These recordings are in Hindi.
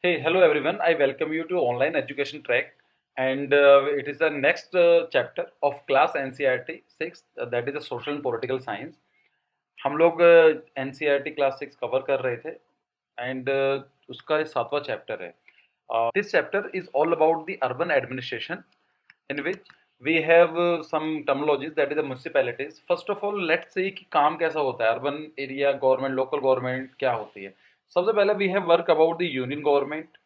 Hey, hello everyone. I welcome you to online education track, and it is the next chapter of class NCERT 6, that is the social and political science. हम लोग NCERT क्लास 6 कवर कर रहे थे एंड उसका ये 7वां चैप्टर है. This chapter is all about the urban administration in which we have some terminologies, that is the municipalities. First of all, let's see कि काम कैसा होता है, urban area government, local government क्या होती है. सबसे पहले we have work about the union government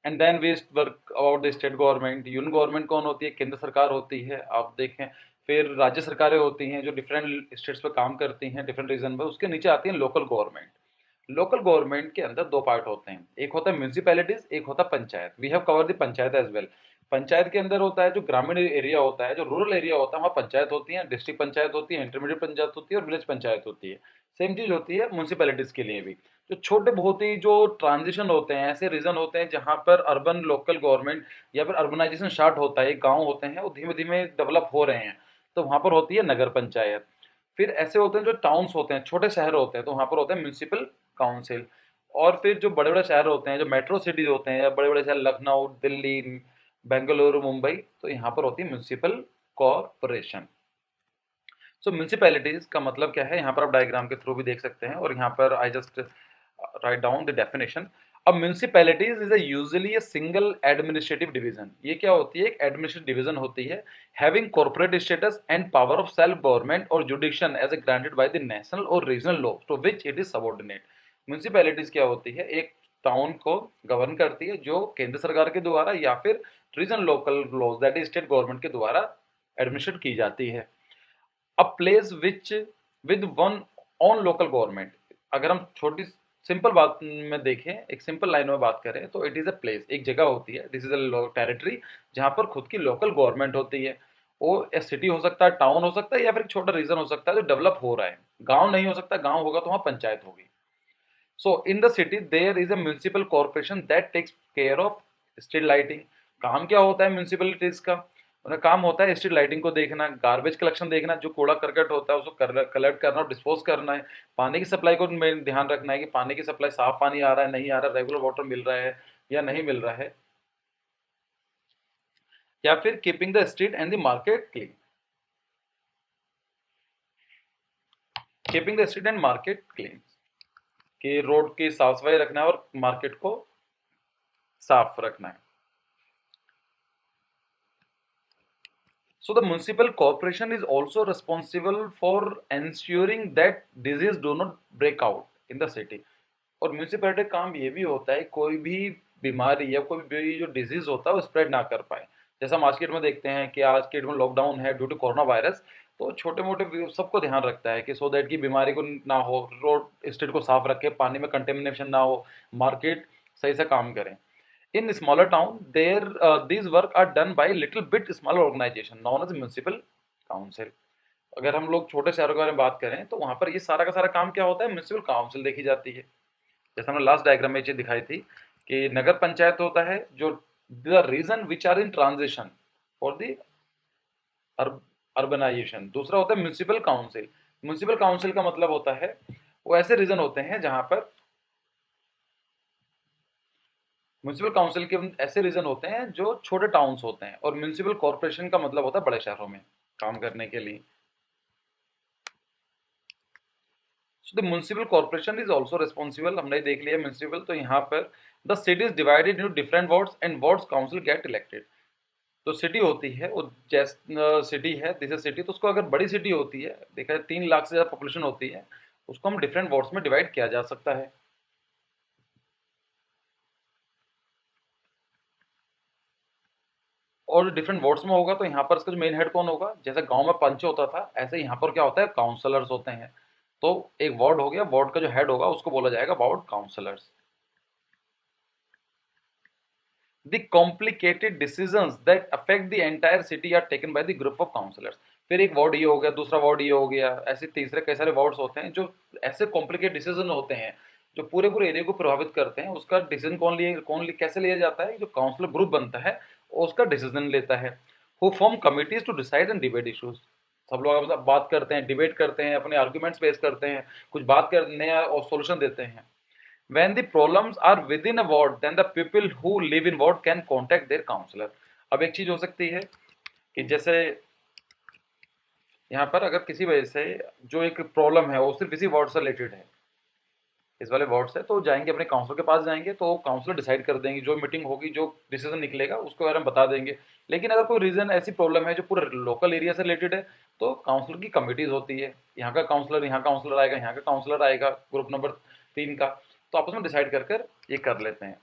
and then we work about the state government. Union government कौन होती है? केंद्र सरकार होती है, आप देखें. फिर राज्य सरकारें होती हैं जो डिफरेंट स्टेट्स पे काम करती हैं, डिफरेंट रीजन पे. उसके नीचे आती है लोकल गवर्नमेंट. लोकल गवर्नमेंट के अंदर दो पार्ट होते हैं, एक होता है म्यूनिसिपैलिटीज, एक होता है panchayat. We have cover the panchayat as well. Panchayat के अंदर होता है जो ग्रामीण एरिया होता है, जो रूरल एरिया होता है, वहाँ पंचायत होती है, डिस्ट्रिक्ट पंचायत होती है, इंटरमीडिएट पंचायत होती है और विलेज पंचायत होती है. सेम चीज होती है म्यूनिसिपैलिटीज के लिए भी. जो छोटे बहुत ही जो ट्रांजिशन होते हैं, ऐसे रीजन होते हैं जहाँ पर अर्बन लोकल गवर्नमेंट या फिर अर्बनाइजेशन स्टार्ट होता है, गाँव होते हैं वो धीमे धीमे डेवलप हो रहे हैं, तो वहाँ पर होती है नगर पंचायत. फिर ऐसे होते हैं जो टाउन्स होते हैं, छोटे शहर होते हैं, तो वहाँ पर होते हैं म्यूनिसिपल काउंसिल. और फिर जो बड़े बड़े शहर होते हैं, जो मेट्रो सिटीज होते हैं, या बड़े बड़े शहर लखनऊ, दिल्ली, बेंगलुरु, मुंबई, तो यहाँ पर होती है म्यूनिसिपल कॉरपोरेशन. सो म्यूनिसिपैलिटीज का मतलब क्या है, यहाँ पर आप डायग्राम के थ्रू भी देख सकते हैं, और यहाँ पर I just write down the definition. अब municipalities is usually a single administrative division. ये क्या होती है? एक एडमिनिस्ट्रेटिव डिवीजन होती है, having corporate status and power of self government और jurisdiction as a granted by the national और regional law to which it is subordinate. Municipalities क्या होती है? एक टाउन को गवर्न करती है जो केंद्र सरकार के द्वारा या फिर regional local laws, that is state government के द्वारा एडमिनिस्ट्रेट की जाती है. A place which with one on local government. अगर हम छोटी सिंपल बात में देखें, एक सिंपल लाइन में बात करें, तो इट इज अ प्लेस, एक जगह होती है, दिस इज अ टेरिटरी, जहां पर खुद की लोकल गवर्नमेंट होती है. वो सिटी हो सकता है, टाउन हो सकता है, या फिर एक छोटा रीजन हो सकता है जो डेवलप हो रहा है. गांव नहीं हो सकता, गांव होगा तो वहां पंचायत होगी. So in the city there is a municipal corporation that takes care of street lighting. काम क्या होता है म्यूनिसिपलिटीज का? उनका काम होता है स्ट्रीट लाइटिंग को देखना, गार्बेज कलेक्शन देखना, जो कूड़ा करकट होता है उसको कलेक्ट करना और डिस्पोज करना है. पानी की सप्लाई को ध्यान रखना है कि पानी की सप्लाई, साफ पानी आ रहा है, नहीं आ रहा, रेगुलर वाटर मिल रहा है या नहीं मिल रहा है. या फिर keeping the street and the market clean. Keeping the street and market clean, कि रोड की साफ सफाई रखना है और मार्केट को साफ रखना है. So the municipal corporation is also responsible for ensuring that disease do not break out in the city. और म्यूनिसिपैलिटी का काम ये भी होता है कोई भी बीमारी या कोई भी जो डिजीज होता है वो स्प्रेड ना कर पाए. जैसा हम आज के डेट में देखते हैं कि आज के डेट में लॉकडाउन है ड्यू टू कोरोना वायरस, तो छोटे मोटे सबको ध्यान रखता है कि सो दैट की बीमारी को ना हो, रोड स्टेट को साफ रखे, पानी में कंटेमिनेशन ना हो, मार्केट सही से काम करें. In smaller town, there these work are done by little bit smaller organization known as municipal council. अगर हम लोग छोटे शहरों के बारे में बात करें तो वहां पर ये सारा का सारा काम क्या होता है? म्यूनिसिपल काउंसिल देखी जाती है. जैसे हमने लास्ट डायग्राम में ये चीज दिखाई थी कि नगर पंचायत होता है जो the region which are in transition for the urbanization. दूसरा होता है म्यूनिसिपल काउंसिल. म्यूनिसिपल काउंसिल का मतलब होता है वो ऐसे रीजन होते हैं जहां पर म्यूनिसिपल काउंसिल के ऐसे रीजन होते हैं जो छोटे टाउन्स होते हैं, और म्यूनिसिपल कॉर्पोरेशन का मतलब होता है बड़े शहरों में काम करने के लिए. So the municipal corporation is also responsible. हमने देख लिया म्यूनिसिपल, तो यहाँ पर the city is divided into different wards and wards council get elected. तो सिटी होती है वो जैस सिटी है, दिस इज सिटी, तो उसको अगर बड़ी सिटी होती है, देखा जाए 3 लाख से ज्यादा पॉपुलेशन होती है, उसको हम डिफरेंट वार्ड्स में डिवाइड किया जा सकता है. और डिफरेंट वार्ड्स में होगा तो यहाँ पर इसका जो मेन हेड कौन होगा? जैसे गांव में पंच होता था, ऐसे यहाँ पर क्या होता है? काउंसलर्स होते हैं. तो एक वार्ड हो गया, वार्ड का जो हेड होगा उसको बोला जाएगा ward councillors. The complicated decisions that affect the entire city are taken by the group of councillors. फिर एक वार्ड ये हो गया, दूसरा वार्ड ये हो गया, ऐसे तीसरे कई सारे वार्ड्स होते हैं जो ऐसे कॉम्प्लिकेटेड डिसीजन होते हैं जो पूरे पूरे एरिया को प्रभावित करते हैं. उसका डिसीजन कैसे लिया जाता है? जो काउंसलर ग्रुप बनता है उसका डिसीजन लेता है. Who form committees to decide and debate issues. सब लोग आपस में बात करते हैं, डिबेट करते हैं, अपने आर्ग्यूमेंट्स पेश करते हैं, कुछ बात कर नया और सॉल्यूशन देते हैं. When the problems are within a ward, then the people who live in ward can contact their counselor. अब एक चीज हो सकती है कि जैसे यहाँ पर अगर किसी वजह से जो एक प्रॉब्लम है वो सिर्फ इसी वार्ड से रिलेटेड है, इस वाले वार्ड से, तो जाएंगे अपने काउंसलर के पास जाएंगे, तो काउंसलर डिसाइड कर देंगे, जो मीटिंग होगी जो डिसीजन निकलेगा उसके बारे में बता देंगे। लेकिन अगर कोई रीजन ऐसी प्रॉब्लम है जो पूरे लोकल एरिया से रिलेटेड है, तो काउंसलर की कमिटीज होती है, यहाँ काउंसलर आएगा, यहाँ का काउंसलर आएगा, ग्रुप नंबर 3 का, तो आपस में डिसाइड कर कर ये कर लेते हैं।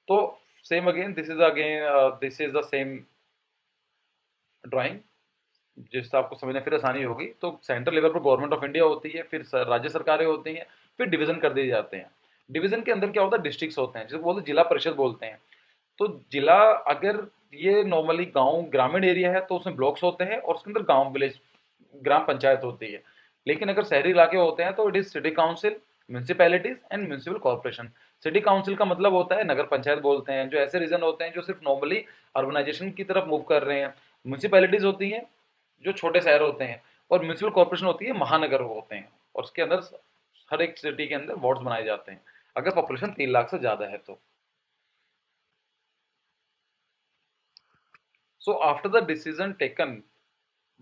तो same again this is the same drawing, जिससे आपको समझने फिर आसानी होगी। तो सेंट्रल लेवल पर गवर्नमेंट ऑफ इंडिया होती है, फिर राज्य सरकारें होती हैं, फिर डिवीजन कर दिए जाते हैं। डिवीजन के अंदर क्या होता है, डिस्ट्रिक्ट्स होते हैं, जिसको बोलते हैं जिला परिषद बोलते हैं। तो जिला, अगर ये नॉर्मली गांव ग्रामीण एरिया है तो उसमें ब्लॉक्स होते हैं और उसके अंदर गांव विलेज ग्राम पंचायत होती है। लेकिन अगर शहरी इलाके होते हैं तो it is city council, municipalities and municipal corporation. City council का मतलब होता है नगर पंचायत बोलते हैं, जो ऐसे रीजन होते हैं जो सिर्फ नॉर्मली अर्बनाइजेशन की तरफ मूव कर रहे हैं। म्यूनसिपैलिटीज होती हैं जो छोटे शहर होते हैं, और म्यूनसिपल कॉर्पोरेशन होती है महानगर होते हैं, और उसके अंदर हर एक सिटी के अंदर वार्ड्स बनाए जाते हैं अगर पॉपुलेशन 3 लाख से ज्यादा है तो। So after the decision taken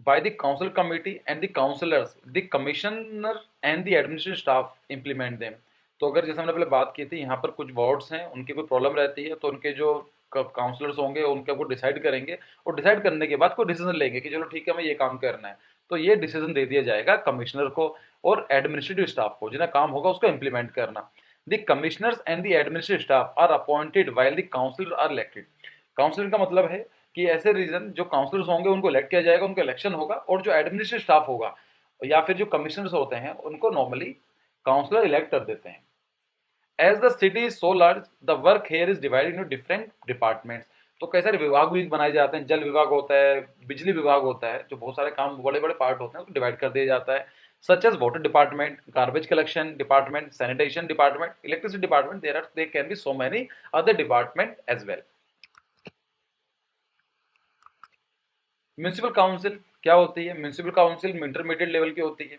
by the council committee and the councillors, the commissioner and the administrative staff implement them. तो अगर जैसे हमने पहले बात की थी, यहाँ पर कुछ वार्ड्स हैं, उनकी कोई प्रॉब्लम रहती है, तो उनके जो काउंसलर्स होंगे उनके वो डिसाइड करेंगे, और डिसाइड करने के बाद कोई डिसीजन लेंगे कि चलो ठीक है हमें ये काम करना है, तो ये डिसीजन दे दिया जाएगा कमिश्नर को और एडमिनिस्ट्रेटिव स्टाफ को, जिन्हें काम होगा उसको इम्प्लीमेंट करना। The commissioners and the administrative staff are appointed while the councillor are elected. Councillor का मतलब है कि ऐसे रीजन जो काउंसलर्स होंगे उनको इलेक्ट किया जाएगा, उनका इलेक्शन होगा, और जो एडमिनिस्ट्रेटिव स्टाफ होगा या फिर जो कमिश्नर्स होते हैं उनको नॉर्मली काउंसलर इलेक्ट कर देते हैं। As the city is so large, the work here is divided into different departments. तो कई सारे विभाग भी बनाए जाते हैं, जल विभाग होता है, बिजली विभाग होता है, जो बहुत सारे काम बड़े बड़े पार्ट होते हैं उसको डिवाइड कर दिया जाता है। Such as water department, garbage collection department, sanitation department, electricity department, there can be so many other department as well. Municipal council क्या होती है? म्यूनिसिपल काउंसिल इंटरमीडिएट लेवल की होती है।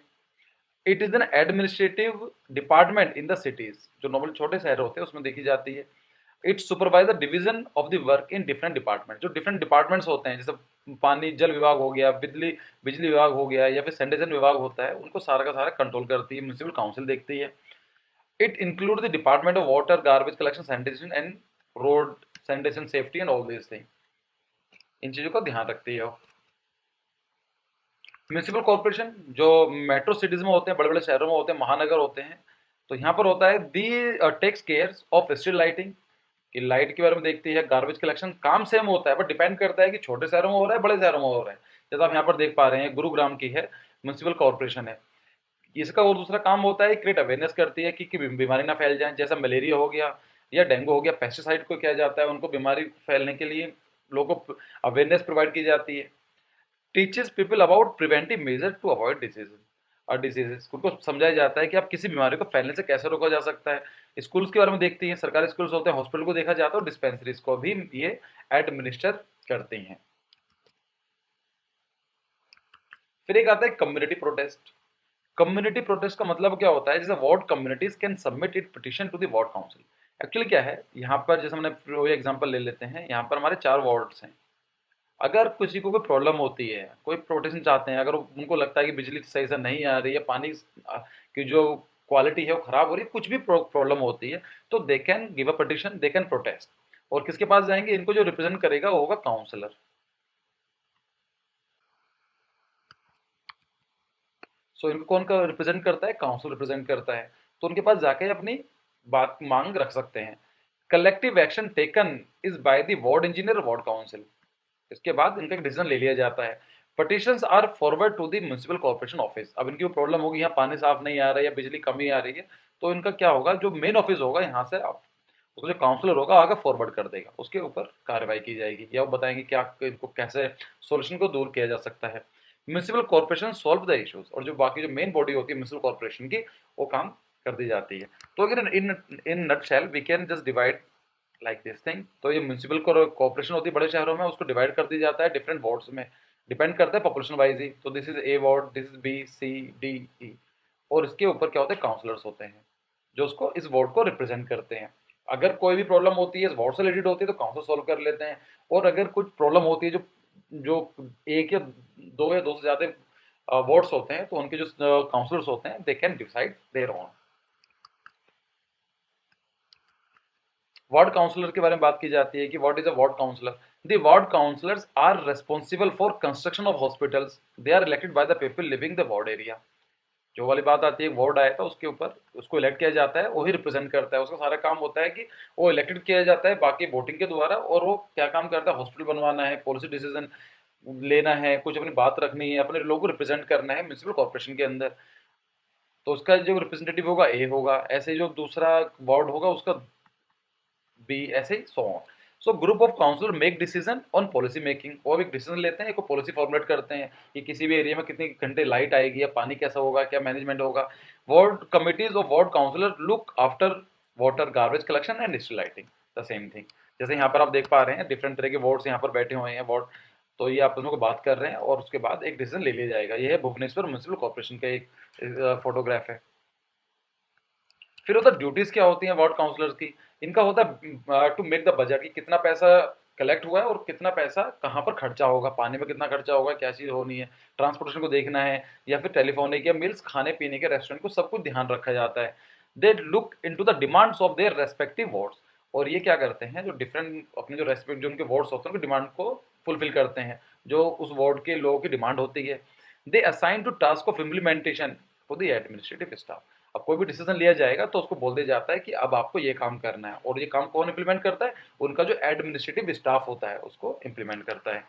It is an administrative department in the cities, जो नॉर्मल छोटे शहर होते हैं उसमें देखी जाती है। It supervise the division of the work in different department, जो डिफरेंट डिपार्टमेंट्स होते हैं, जैसे पानी जल विभाग हो गया, बिजली बिजली विभाग हो गया, या फिर सैनिटेशन विभाग होता है, उनको सारा का सारा कंट्रोल करती है म्यूनिसिपल काउंसिल, देखती है। It include the department of water, garbage collection, sanitation and road sanitation, safety and all this thing, इन चीजों का ध्यान रखती है। म्यूनिसिपल कॉर्पोरेशन जो मेट्रो सिटीज में होते हैं, बड़े बड़े शहरों में होते हैं, महानगर होते हैं, तो यहाँ पर होता है the takes care of street lighting, कि लाइट के बारे में देखती है। गार्बेज कलेक्शन काम सेम होता है, बट डिपेंड करता है कि छोटे शहरों में हो रहा है बड़े शहरों में हो रहा है। जैसा आप यहाँ पर देख पा रहे हैं, गुरुग्राम की है म्यूनिसिपल कॉर्पोरेशन है। इसका और दूसरा काम होता है क्रिएट अवेयरनेस करती है कि बीमारी ना फैल जाए, जैसा मलेरिया हो गया या डेंगू हो गया, पेस्टिसाइड को किया जाता है, उनको बीमारी फैलने के लिए लोगों को अवेयरनेस प्रोवाइड की जाती है। Teaches people about preventive measure to avoid disease और डिजीजेस, उनको समझाया जाता है कि आप किसी बीमारी को फैलने से कैसे रोका जा सकता है। स्कूल्स के बारे में देखती हैं, सरकारी स्कूल्स होते हैं, हॉस्पिटल को देखा जाता है, और डिस्पेंसरीज को भी ये एडमिनिस्टर करती हैं। फिर एक आता है कम्युनिटी प्रोटेस्ट। कम्युनिटी प्रोटेस्ट का मतलब क्या होता है? जैसे ward communities can submit it petition to the ward council. Actually क्या है, यहाँ पर जैसे हमने एग्जांपल ले लेते हैं, यहाँ पर हमारे 4 वार्ड्स हैं। अगर किसी को कोई प्रॉब्लम होती है, कोई प्रोटेक्शन चाहते हैं, अगर उनको लगता है कि बिजली सही से नहीं आ रही है, पानी की जो क्वालिटी है वो खराब हो रही है, कुछ भी प्रॉब्लम होती है, तो they can give a petition, they can protest. और किसके पास जाएंगे? इनको जो रिप्रेजेंट करेगा वो होगा काउंसलर। सो इनको कौन का रिप्रेजेंट करता है? काउंसिल रिप्रेजेंट करता है। तो उनके पास जाके अपनी बात मांग रख सकते हैं। Collective action taken is by the ward engineer, ward council. इसके बाद इनका एक डिसीजन ले लिया जाता है। Petitions are forward to the municipal corporation office. अब इनकी प्रॉब्लम होगी, यहाँ पानी साफ नहीं आ रहा है या बिजली कमी आ रही है, तो इनका क्या होगा, जो मेन ऑफिस होगा यहाँ से आप उसका जो काउंसलर होगा आगे फॉरवर्ड कर देगा, उसके ऊपर कार्रवाई की जाएगी, या वो बताएंगे क्या इनको कैसे सोल्यूशन को दूर किया जा सकता है। Municipal corporation solve the issues, और जो बाकी जो मेन बॉडी होती है म्यूनिसिपल कॉर्पोरेशन की, वो काम कर दी जाती है। तो अगर in in nutshell we can just divide like this thing. तो ये म्यूनिसिपल कॉर्पोरेशन होती है बड़े शहरों में, उसको डिवाइड कर दिया जाता है डिफरेंट वार्ड्स में, डिपेंड करता है पॉपुलेशन वाइज ही। तो this is A ward, this is B C D E, और इसके ऊपर क्या होता है, काउंसलर्स होते हैं। जो उसको इस वार्ड को रिप्रेजेंट करते हैं। अगर कोई भी प्रॉब्लम होती है इस वार्ड से रिलेटेड होती है तो काउंसिलर सॉल्व कर लेते हैं, और अगर कुछ प्रॉब्लम होती है जो जो एक या दो से ज्यादा वार्ड्स होते हैं तो उनके जो काउंसलर्स होते हैं they can decide their own. Ward councillor के बारे में बात की जाती है कि what is a ward councillor. The ward councillors are responsible for construction of hospitals, they are elected by the people living the ward area. जो वाली बात आती है वार्ड आया था उसके ऊपर उसको इलेक्ट किया जाता है, वही रिप्रेजेंट करता है, उसका सारा काम होता है कि वो इलेक्टेड किया जाता है बाकी वोटिंग के द्वारा, और वो क्या काम करता है, हॉस्पिटल बनवाना है, पॉलिसी डिसीजन लेना है, कुछ अपनी बात रखनी है, अपने लोगों को रिप्रेजेंट करना है म्यूनिसिपल कॉर्पोरेशन के अंदर। तो उसका जो रिप्रेजेंटेटिव होगा ए होगा, ऐसे जो दूसरा वार्ड होगा उसका बी, ऐसे ही so on. So group of councillor make decision on policy making, वो भी डिसीजन लेते हैं, एक पॉलिसी फॉर्मुलेट करते हैं कि किसी भी एरिया में कितने घंटे लाइट आएगी या पानी कैसा होगा, क्या मैनेजमेंट होगा। Ward committees of ward councillor look after water garbage collection and district lighting, the same thing. जैसे यहाँ पर आप देख पा रहे हैं डिफरेंट तरह के वार्ड्स यहाँ पर बैठे हुए हैं वार्ड, तो ये आपस में बात कर रहे हैं और उसके बाद एक डिसीजन ले लिया जाएगा। ये है भुवनेश्वर म्यूनिसिपल कॉर्पोरेशन का एक फोटोग्राफ है। फिर होता है ड्यूटीज क्या होती हैं वार्ड काउंसलर्स की। इनका होता है टू मेक द बजट, कि कितना पैसा कलेक्ट हुआ है और कितना पैसा कहाँ पर खर्चा होगा, पानी में कितना खर्चा होगा, क्या चीज़ होनी है, ट्रांसपोर्टेशन को देखना है, या फिर टेलीफोनिक या मिल्स खाने पीने के रेस्टोरेंट को सब कुछ ध्यान रखा जाता है। They look into the demands of their respective wards, और ये क्या करते हैं जो डिफरेंट अपने जो रेस्पेक्ट जो उनके वार्ड्स होते हैं उनकी डिमांड को फुलफिल करते हैं, जो उस वार्ड के लोगों की डिमांड होती है। They assign to task of implementation for the administrative staff. अब कोई भी डिसीजन लिया जाएगा तो उसको बोल दिया जाता है कि अब आपको ये काम करना है, और ये काम कौन इंप्लीमेंट करता है, उनका जो एडमिनिस्ट्रेटिव स्टाफ होता है उसको इंप्लीमेंट करता है।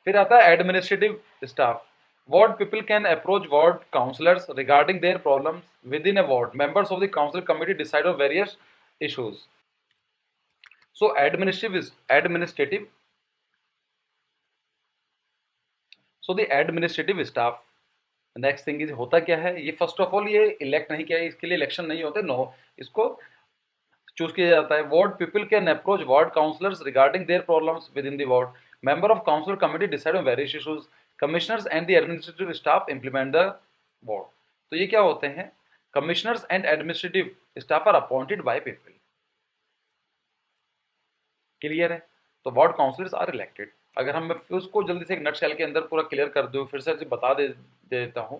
फिर आता है administrative staff. Ward people can approach ward councillors regarding their problems with in a ward, members of the council committee decide on various issues. So administrative so the administrative staff, next thing is होता क्या है, ये फर्स्ट ऑफ ऑल ये इलेक्ट नहीं किया है, इसके लिए इलेक्शन नहीं होते, नो, इसको चूज किया जाता है। Ward people can approach ward councillors regarding their problems with in the ward, member of council committee decide on various issues, commissioners and the administrative staff implement the ward. तो ये क्या होते हैं, commissioners and administrative staff are appointed by people. Clear है। तो वार्ड काउंसलर्स आर इलेक्टेड। अगर हम उसको जल्दी से एक नटशेल के अंदर पूरा क्लियर कर दूं, फिर से बता देता हूं।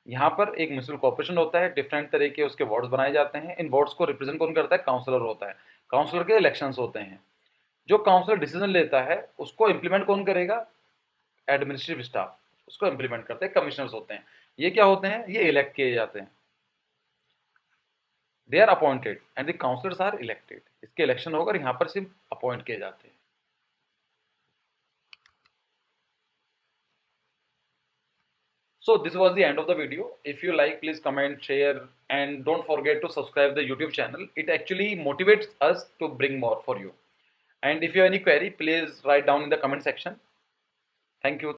यहाँ पर एक म्युनिसिपल कॉर्पोरेशन होता है, डिफरेंट तरह के उसके वार्ड्स बनाए जाते हैं, इन वार्ड्स को रिप्रेजेंट कौन करता है, काउंसलर होता है। काउंसलर के इलेक्शंस होते हैं, जो काउंसलर डिसीजन लेता है उसको इंप्लीमेंट कौन करेगा, एडमिनिस्ट्रेटिव स्टाफ उसको इंप्लीमेंट करते हैं, कमिश्नर्स होते हैं। ये क्या होते हैं, ये इलेक्ट किए जाते हैं, they are appointed and the councillors are elected. इसके इलेक्शन होकर यहाँ पर सिर्फ अपॉइंट किए जाते हैं। So this was the end of the video. If you like, please comment, share, and don't forget to subscribe the YouTube channel. It actually motivates us to bring more for you. And if you have any query, please write down in the comment section. Thank you.